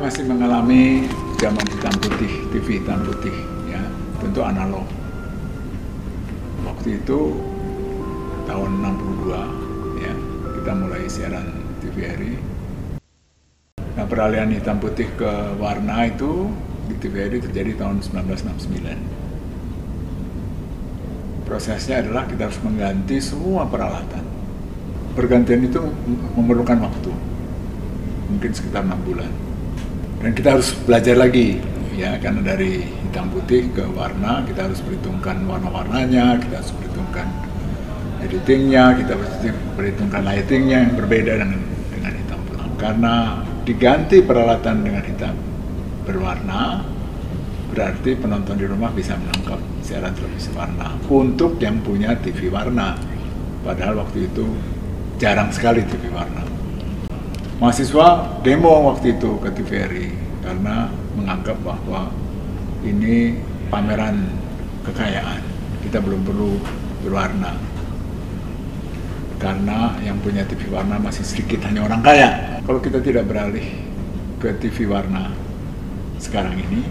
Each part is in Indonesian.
masih mengalami zaman hitam putih, TV hitam putih, ya, tentu analog. Waktu itu tahun 62, ya, kita mulai siaran TVRI. Nah, peralihan hitam putih ke warna itu di TVRI terjadi tahun 1969. Prosesnya adalah kita harus mengganti semua peralatan. Pergantian itu memerlukan waktu, mungkin sekitar 6 bulan. Dan kita harus belajar lagi, ya, karena dari hitam putih ke warna, kita harus perhitungkan warna-warnanya, kita harus perhitungkan editingnya, kita harus perhitungkan lightingnya yang berbeda dengan hitam putih. Karena diganti peralatan dengan hitam berwarna, berarti penonton di rumah bisa menangkap siaran televisi warna untuk yang punya TV warna. Padahal waktu itu jarang sekali TV warna. Mahasiswa demo waktu itu ke TVRI karena menganggap bahwa ini pameran kekayaan, kita belum perlu berwarna karena yang punya TV warna masih sedikit, hanya orang kaya. Kalau kita tidak beralih ke TV warna sekarang ini,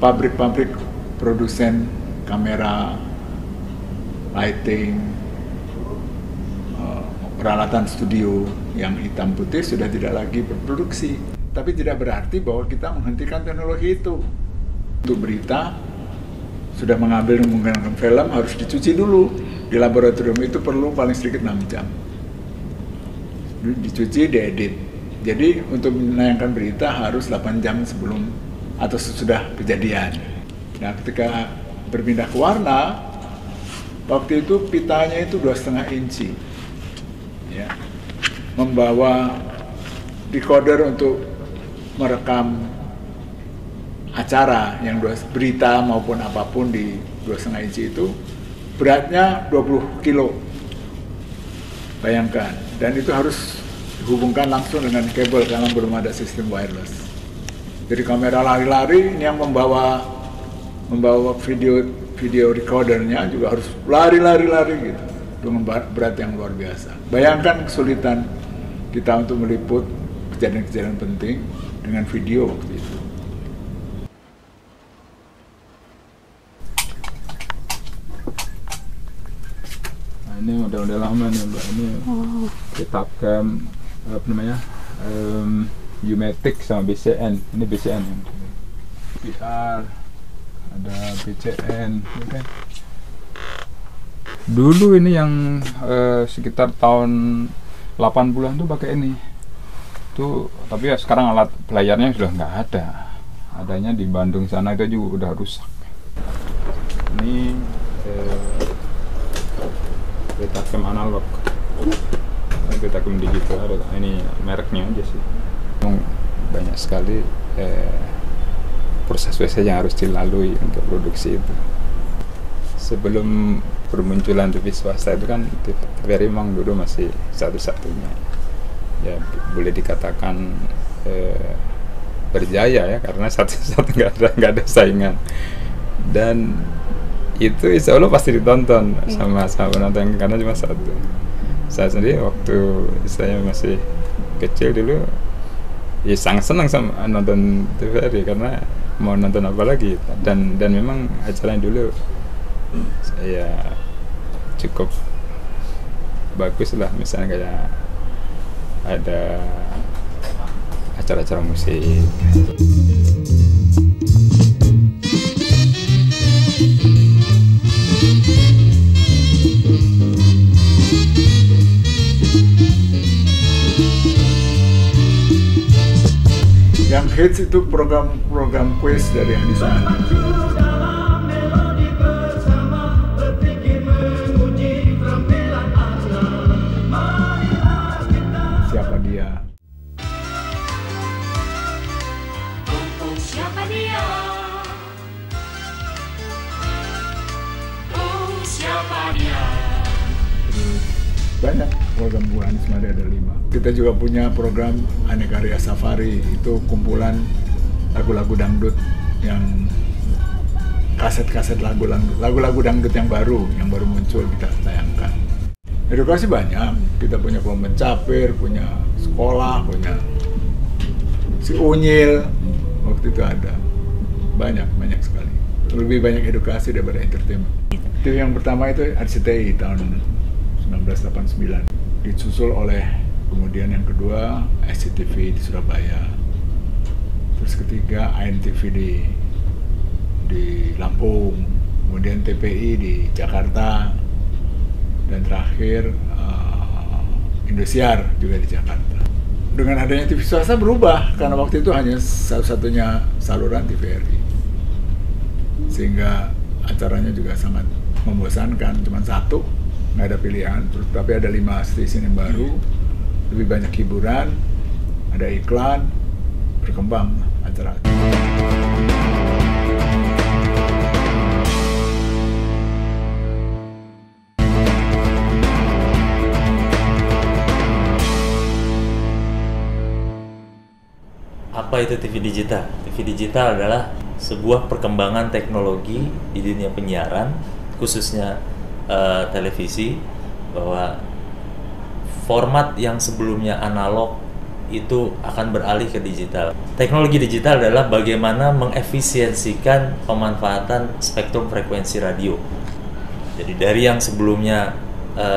pabrik-pabrik produsen kamera, lighting, peralatan studio yang hitam putih sudah tidak lagi berproduksi. Tapi tidak berarti bahwa kita menghentikan teknologi itu. Untuk berita, sudah mengambil menggunakan film harus dicuci dulu. Di laboratorium itu perlu paling sedikit 6 jam. Dicuci, diedit. Jadi untuk menayangkan berita harus 8 jam sebelum atau sesudah kejadian. Nah, ketika berpindah ke warna, waktu itu pitanya itu 2,5 inci. Ya, membawa decoder untuk merekam acara yang berita maupun apapun di 2,5 inci itu beratnya 20 kilo. Bayangkan, dan itu harus dihubungkan langsung dengan kabel karena belum ada sistem wireless. Jadi kamera lari-lari, ini yang membawa video recordernya juga harus lari-lari gitu dengan berat yang luar biasa. Bayangkan kesulitan kita untuk meliput kejadian-kejadian penting dengan video waktu itu. Nah, ini model-model lama nih Mbak, ini kitab apa namanya, U-Matic sama BCN. Ini BCN yang PR, ada BCN, okay. Dulu ini yang sekitar tahun 80-an tuh pakai ini tuh, tapi ya sekarang alat layarnya sudah nggak ada. Adanya di Bandung sana itu juga udah rusak. Ini Betacam analog, Betacam digital, ini mereknya aja sih. Banyak sekali proses yang harus dilalui untuk produksi itu. Sebelum bermunculan TV swasta itu kan TVRI memang dulu masih satu-satunya, ya boleh dikatakan berjaya ya, karena satu-satu nggak ada saingan, dan itu insya Allah pasti ditonton sama penonton karena cuma satu. Saya sendiri waktu saya masih kecil dulu ya sangat senang sama nonton TVRI karena mau nonton apa lagi, dan memang acaranya dulu saya cukup bagus lah, misalnya kayak ada acara-acara musik. Yang hits itu program quiz dari Andi Sumantri. Siapa dia? Siapa dia? Siapa dia? Terus banyak program Bu Anies Mada, ada 5. Kita juga punya program Aneka Ria Safari, itu kumpulan lagu-lagu dangdut yang kaset-kaset lagu-lagu dangdut yang baru muncul kita tayangkan. Edukasi banyak, kita punya kelompok capir, punya sekolah, punya si Unyil waktu itu ada, banyak sekali, lebih banyak edukasi daripada entertainment. TV yang pertama itu RCTI tahun 1989, disusul oleh kemudian yang kedua SCTV di Surabaya, terus ketiga ANTV di Lampung, kemudian TPI di Jakarta, dan terakhir Indosiar juga di Jakarta. Dengan adanya TV swasta berubah, karena waktu itu hanya satu-satunya saluran TVRI, sehingga acaranya juga sangat membosankan, cuma satu, nggak ada pilihan. Terus tapi ada 5 stasiun yang baru, lebih banyak hiburan, ada iklan, berkembang acara. Apa itu TV digital? TV digital adalah sebuah perkembangan teknologi di dunia penyiaran, khususnya televisi, bahwa format yang sebelumnya analog itu akan beralih ke digital. Teknologi digital adalah bagaimana mengefisiensikan pemanfaatan spektrum frekuensi radio. Jadi dari yang sebelumnya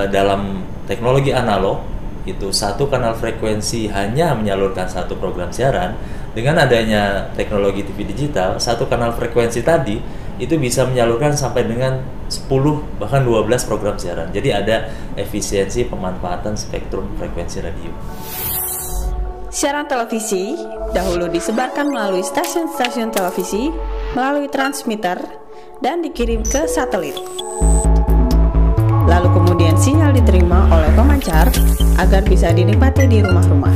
dalam teknologi analog itu satu kanal frekuensi hanya menyalurkan satu program siaran, dengan adanya teknologi TV digital, satu kanal frekuensi tadi itu bisa menyalurkan sampai dengan 10 bahkan 12 program siaran. Jadi ada efisiensi pemanfaatan spektrum frekuensi radio. Siaran televisi dahulu disebarkan melalui stasiun-stasiun televisi, melalui transmitter, dan dikirim ke satelit. Lalu kemudian sinyal diterima oleh pemancar agar bisa dinikmati di rumah-rumah.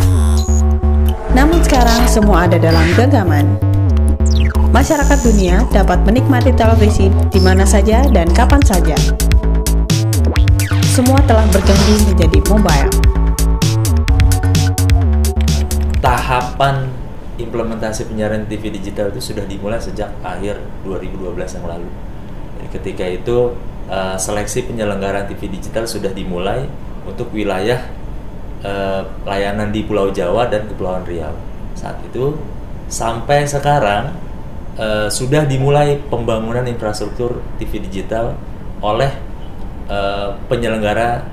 Namun sekarang semua ada dalam genggaman. Masyarakat dunia dapat menikmati televisi di mana saja dan kapan saja. Semua telah berganti menjadi mobile. Tahapan implementasi penyiaran TV digital itu sudah dimulai sejak akhir 2012 yang lalu. Jadi ketika itu seleksi penyelenggaraan TV digital sudah dimulai untuk wilayah layanan di Pulau Jawa dan Kepulauan Riau. Saat itu sampai sekarang sudah dimulai pembangunan infrastruktur TV digital oleh penyelenggara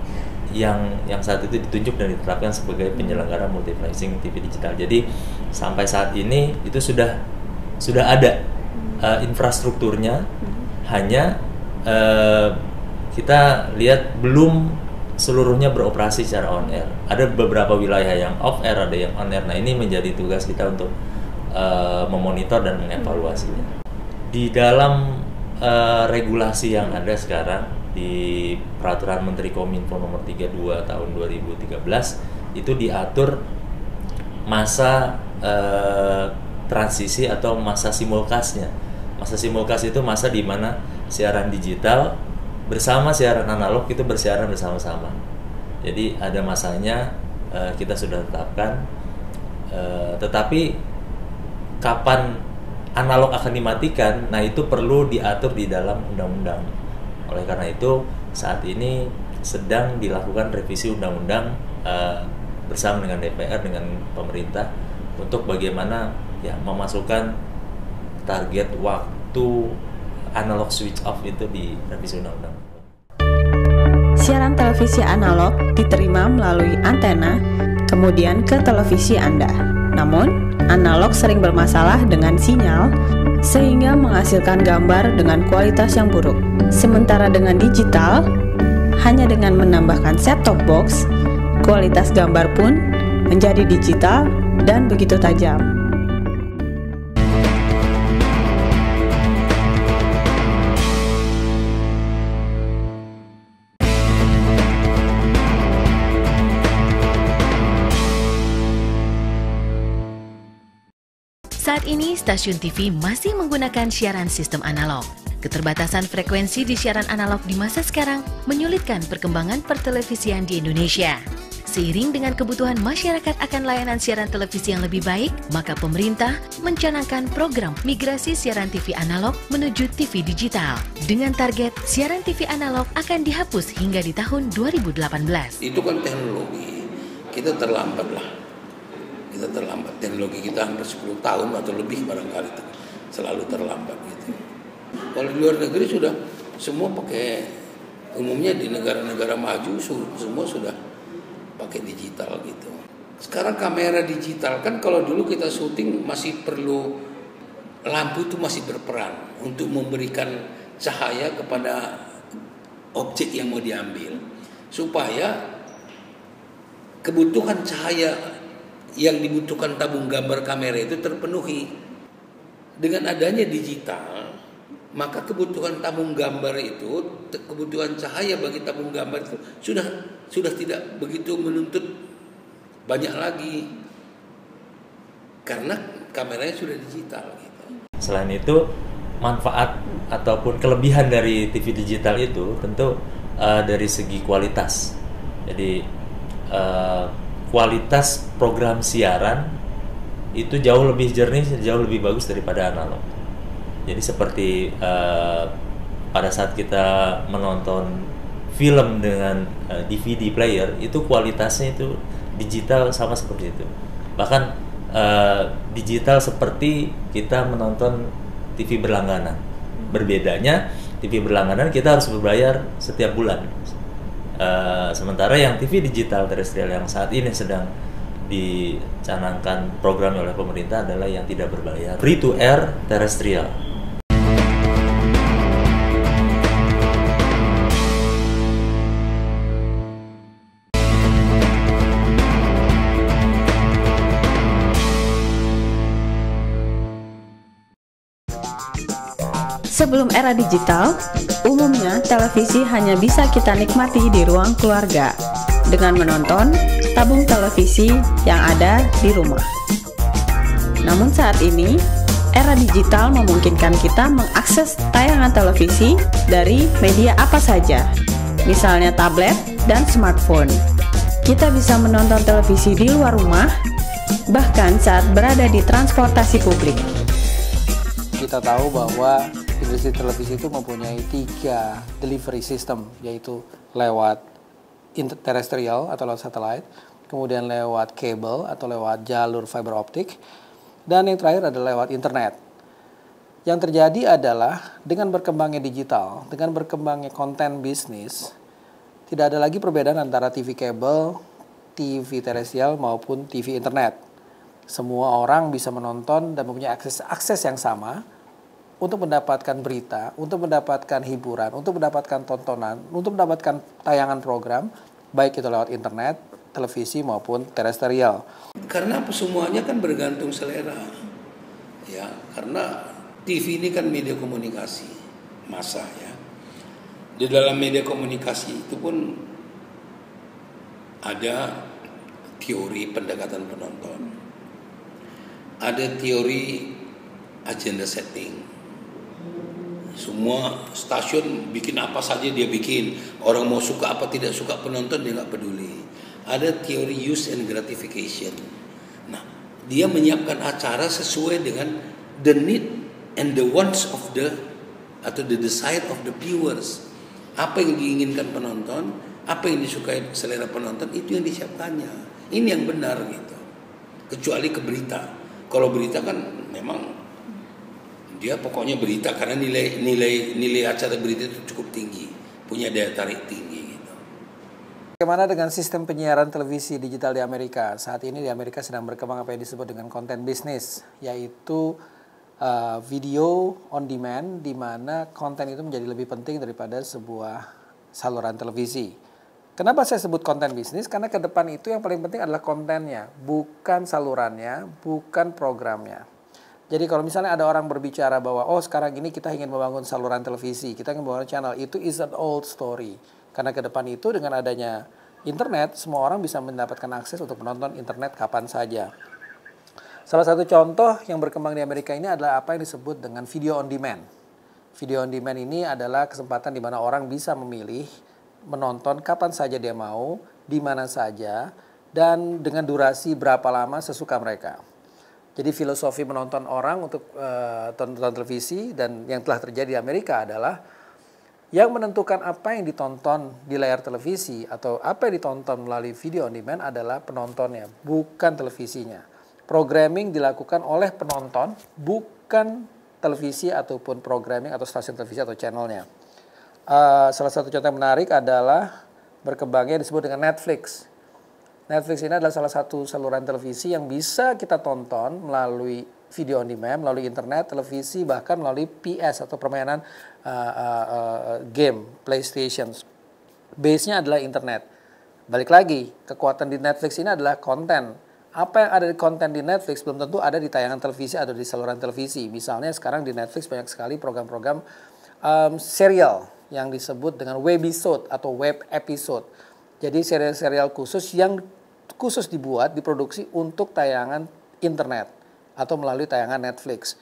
yang saat itu ditunjuk dan ditetapkan sebagai penyelenggara multiplexing TV digital. Jadi sampai saat ini itu sudah ada infrastrukturnya, hanya kita lihat belum seluruhnya beroperasi secara on air. Ada beberapa wilayah yang off air, ada yang on air. Nah, ini menjadi tugas kita untuk memonitor dan mengevaluasinya. Di dalam regulasi yang ada sekarang di Peraturan Menteri Kominfo nomor 32 tahun 2013 itu diatur masa transisi atau masa simulkasnya. Masa simulkas itu masa di mana siaran digital bersama siaran analog itu bersiaran bersama-sama. Jadi ada masanya kita sudah tetapkan, tetapi kapan analog akan dimatikan, nah itu perlu diatur di dalam undang-undang. Oleh karena itu saat ini sedang dilakukan revisi undang-undang bersama dengan DPR, dengan pemerintah, untuk bagaimana ya memasukkan target waktu analog switch off itu di revisi undang-undang. Siaran televisi analog diterima melalui antena, kemudian ke televisi Anda. Namun, analog sering bermasalah dengan sinyal, sehingga menghasilkan gambar dengan kualitas yang buruk. Sementara dengan digital, hanya dengan menambahkan set-top box, kualitas gambar pun menjadi digital dan begitu tajam. Saat ini, stasiun TV masih menggunakan siaran sistem analog. Keterbatasan frekuensi di siaran analog di masa sekarang menyulitkan perkembangan pertelevisian di Indonesia. Seiring dengan kebutuhan masyarakat akan layanan siaran televisi yang lebih baik, maka pemerintah mencanangkan program migrasi siaran TV analog menuju TV digital. Dengan target siaran TV analog akan dihapus hingga di tahun 2018. Itu kan teknologi, kita terlambat lah. Kita terlambat. Teknologi kita hampir 10 tahun atau lebih barangkali selalu terlambat gitu. Kalau di luar negeri sudah semua pakai, umumnya di negara-negara maju semua sudah pakai digital gitu. Sekarang kamera digital kan, kalau dulu kita syuting masih perlu lampu itu masih berperan untuk memberikan cahaya kepada objek yang mau diambil, supaya kebutuhan cahaya yang dibutuhkan tabung gambar kamera itu terpenuhi. Dengan adanya digital, maka kebutuhan tabung gambar itu, kebutuhan cahaya bagi tabung gambar itu sudah tidak begitu menuntut banyak lagi, karena kameranya sudah digital gitu. Selain itu, manfaat ataupun kelebihan dari TV digital itu tentu dari segi kualitas. Jadi kualitas program siaran itu jauh lebih jernih, jauh lebih bagus daripada analog. Jadi seperti pada saat kita menonton film dengan DVD player, itu kualitasnya itu digital sama seperti itu. Bahkan digital seperti kita menonton TV berlangganan. Berbedanya TV berlangganan kita harus berbayar setiap bulan. Sementara yang TV digital terestrial yang saat ini sedang dicanangkan program oleh pemerintah adalah yang tidak berbayar, free to air terestrial. Sebelum era digital, umumnya televisi hanya bisa kita nikmati di ruang keluarga dengan menonton tabung televisi yang ada di rumah. Namun saat ini, era digital memungkinkan kita mengakses tayangan televisi dari media apa saja, misalnya tablet dan smartphone. Kita bisa menonton televisi di luar rumah, bahkan saat berada di transportasi publik. Kita tahu bahwa industri televisi itu mempunyai 3 delivery system, yaitu lewat terrestrial atau lewat satelit, kemudian lewat kabel atau lewat jalur fiber optik, dan yang terakhir adalah lewat internet. Yang terjadi adalah dengan berkembangnya digital, dengan berkembangnya konten bisnis, tidak ada lagi perbedaan antara TV kabel, TV terrestrial maupun TV internet. Semua orang bisa menonton dan mempunyai akses yang sama untuk mendapatkan berita, untuk mendapatkan hiburan, untuk mendapatkan tontonan, untuk mendapatkan tayangan program, baik itu lewat internet, televisi maupun terestrial. Karena semuanya kan bergantung selera, ya. Karena TV ini kan media komunikasi massa, ya. Di dalam media komunikasi itu pun ada teori pendekatan penonton, ada teori agenda setting. Semua stasiun bikin apa saja dia bikin. Orang mau suka apa tidak suka penonton dia nggak peduli. Ada teori use and gratification. Nah, dia menyiapkan acara sesuai dengan the need and the wants of the desire of the viewers. Apa yang diinginkan penonton, apa yang disukai selera penonton, itu yang disiapkannya. Ini yang benar gitu. Kecuali ke berita. Kalau berita kan memang dia pokoknya berita, karena nilai acara berita itu cukup tinggi, punya daya tarik tinggi gitu. Bagaimana dengan sistem penyiaran televisi digital di Amerika? Saat ini di Amerika sedang berkembang apa yang disebut dengan content business, yaitu video on demand, di mana konten itu menjadi lebih penting daripada sebuah saluran televisi. Kenapa saya sebut konten bisnis? Karena ke depan itu yang paling penting adalah kontennya, bukan salurannya, bukan programnya. Jadi kalau misalnya ada orang berbicara bahwa sekarang ini kita ingin membangun saluran televisi, kita ingin membangun channel, itu is an old story. Karena ke depan itu dengan adanya internet, semua orang bisa mendapatkan akses untuk menonton internet kapan saja. Salah satu contoh yang berkembang di Amerika ini adalah apa yang disebut dengan video on demand. Video on demand ini adalah kesempatan di mana orang bisa memilih menonton kapan saja dia mau, di mana saja, dan dengan durasi berapa lama sesuka mereka. Jadi filosofi menonton orang untuk tonton televisi dan yang telah terjadi di Amerika adalah yang menentukan apa yang ditonton di layar televisi atau apa yang ditonton melalui video on demand adalah penontonnya, bukan televisinya. Programming dilakukan oleh penonton, bukan televisi ataupun programming atau stasiun televisi atau channelnya. Salah satu contoh yang menarik adalah berkembangnya disebut dengan Netflix. Netflix ini adalah salah satu saluran televisi yang bisa kita tonton melalui video on demand, melalui internet, televisi, bahkan melalui PS atau permainan game, PlayStation. Base-nya adalah internet. Balik lagi, kekuatan di Netflix ini adalah konten. Apa yang ada di konten di Netflix belum tentu ada di tayangan televisi atau di saluran televisi. Misalnya sekarang di Netflix banyak sekali program-program serial yang disebut dengan webisode atau web episode. Jadi serial-serial khusus yang khusus diproduksi untuk tayangan internet atau melalui tayangan Netflix.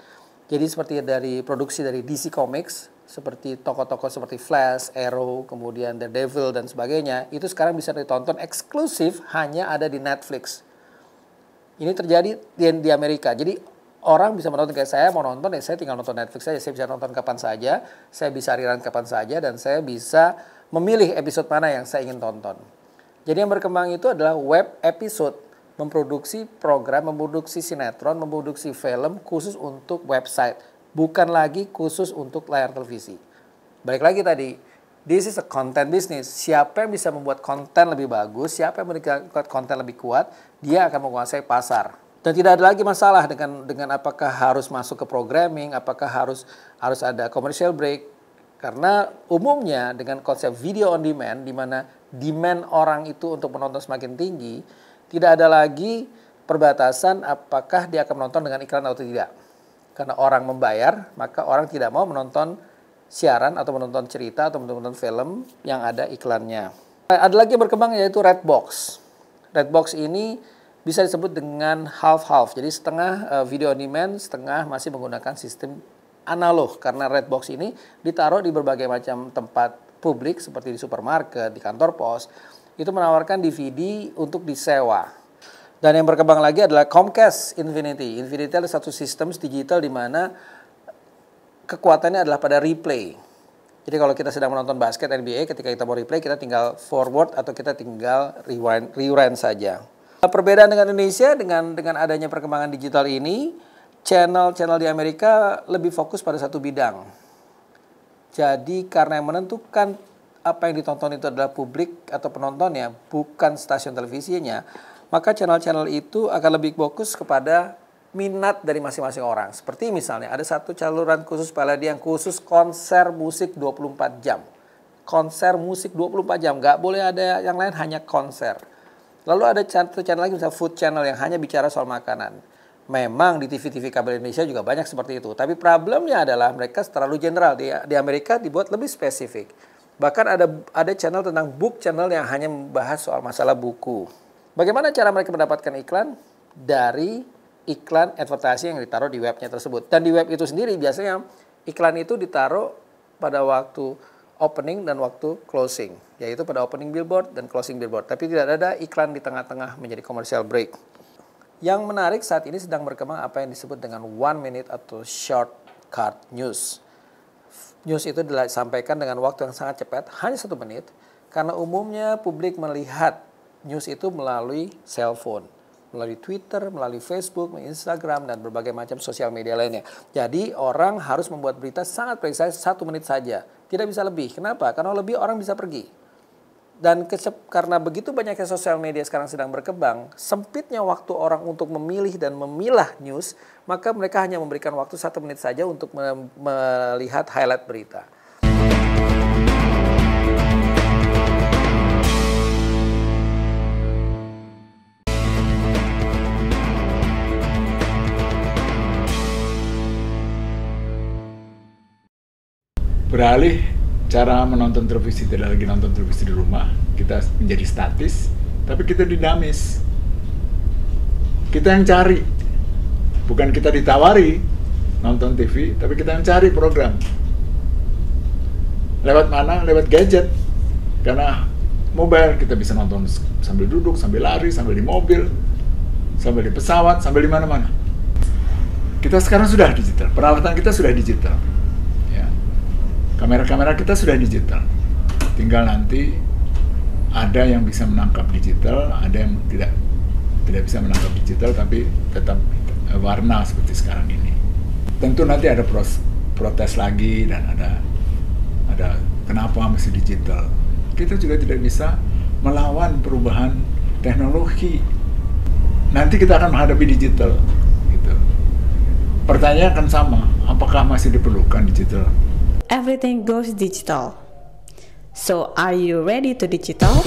Jadi seperti dari produksi dari DC Comics, seperti tokoh-tokoh seperti Flash, Arrow, kemudian Daredevil dan sebagainya, itu sekarang bisa ditonton eksklusif hanya ada di Netflix. Ini terjadi di Amerika. Jadi orang bisa menonton kayak saya mau nonton, ya saya tinggal nonton Netflix saja. Saya bisa nonton kapan saja, saya bisa rerun kapan saja, dan saya bisa memilih episode mana yang saya ingin tonton. Jadi yang berkembang itu adalah web episode, memproduksi program, memproduksi sinetron, memproduksi film khusus untuk website, bukan lagi khusus untuk layar televisi. Balik lagi tadi, this is a content business. Siapa yang bisa membuat konten lebih bagus, siapa yang membuat konten lebih kuat, dia akan menguasai pasar. Dan tidak ada lagi masalah dengan apakah harus masuk ke programming, apakah harus ada commercial break. Karena umumnya dengan konsep video on demand, di mana demand orang itu untuk menonton semakin tinggi, tidak ada lagi perbatasan apakah dia akan menonton dengan iklan atau tidak. Karena orang membayar, maka orang tidak mau menonton siaran atau menonton cerita atau menonton film yang ada iklannya. Ada lagi yang berkembang yaitu Redbox. Redbox ini bisa disebut dengan half-half. Jadi setengah video on demand, setengah masih menggunakan sistem analog. Karena Redbox ini ditaruh di berbagai macam tempat publik seperti di supermarket, di kantor pos. Itu menawarkan DVD untuk disewa. Dan yang berkembang lagi adalah Comcast Infinity. Infinity adalah satu sistem digital di mana kekuatannya adalah pada replay. Jadi kalau kita sedang menonton basket NBA, ketika kita mau replay, kita tinggal forward atau kita tinggal rewind saja. Perbedaan dengan Indonesia, dengan adanya perkembangan digital ini, channel-channel di Amerika lebih fokus pada satu bidang. Jadi karena yang menentukan apa yang ditonton itu adalah publik atau penontonnya, bukan stasiun televisinya, maka channel-channel itu akan lebih fokus kepada minat dari masing-masing orang. Seperti misalnya ada satu saluran khusus Paladi yang khusus konser musik 24 jam. Konser musik 24 jam, nggak boleh ada yang lain, hanya konser. Lalu ada satu channel lagi misalnya food channel yang hanya bicara soal makanan. Memang di TV-TV kabel Indonesia juga banyak seperti itu. Tapi problemnya adalah mereka terlalu general. Di Amerika dibuat lebih spesifik. Bahkan ada channel tentang book channel yang hanya membahas soal masalah buku. Bagaimana cara mereka mendapatkan iklan? Dari iklan advertising yang ditaruh di webnya tersebut. Dan di web itu sendiri biasanya iklan itu ditaruh pada waktu opening dan waktu closing. Yaitu pada opening billboard dan closing billboard. Tapi tidak ada iklan di tengah-tengah menjadi commercial break. Yang menarik saat ini sedang berkembang apa yang disebut dengan 1 minute atau shortcut news. News itu disampaikan dengan waktu yang sangat cepat, hanya 1 menit. Karena umumnya publik melihat news itu melalui cellphone, melalui Twitter, melalui Facebook, melalui Instagram, dan berbagai macam sosial media lainnya. Jadi orang harus membuat berita sangat precise 1 menit saja. Tidak bisa lebih. Kenapa? Karena lebih orang bisa pergi. Dan karena begitu banyaknya sosial media sekarang sedang berkembang, sempitnya waktu orang untuk memilih dan memilah news, maka mereka hanya memberikan waktu 1 menit saja untuk melihat highlight berita. Beralih cara menonton televisi, tidak lagi nonton televisi di rumah, kita menjadi statis, tapi kita dinamis. Kita yang cari, bukan kita ditawari nonton TV, tapi kita yang cari program. Lewat mana? Lewat gadget. Karena mobile kita bisa nonton sambil duduk, sambil lari, sambil di mobil, sambil di pesawat, sambil di mana-mana. Kita sekarang sudah digital, peralatan kita sudah digital. Kamera-kamera kita sudah digital, tinggal nanti ada yang bisa menangkap digital, ada yang tidak tidak bisa menangkap digital tapi tetap warna seperti sekarang ini. Tentu nanti ada protes lagi dan ada kenapa masih digital. Kita juga tidak bisa melawan perubahan teknologi. Nanti kita akan menghadapi digital. Gitu. Pertanyaan akan sama, apakah masih diperlukan digital? Everything goes digital. So, are you ready to digital?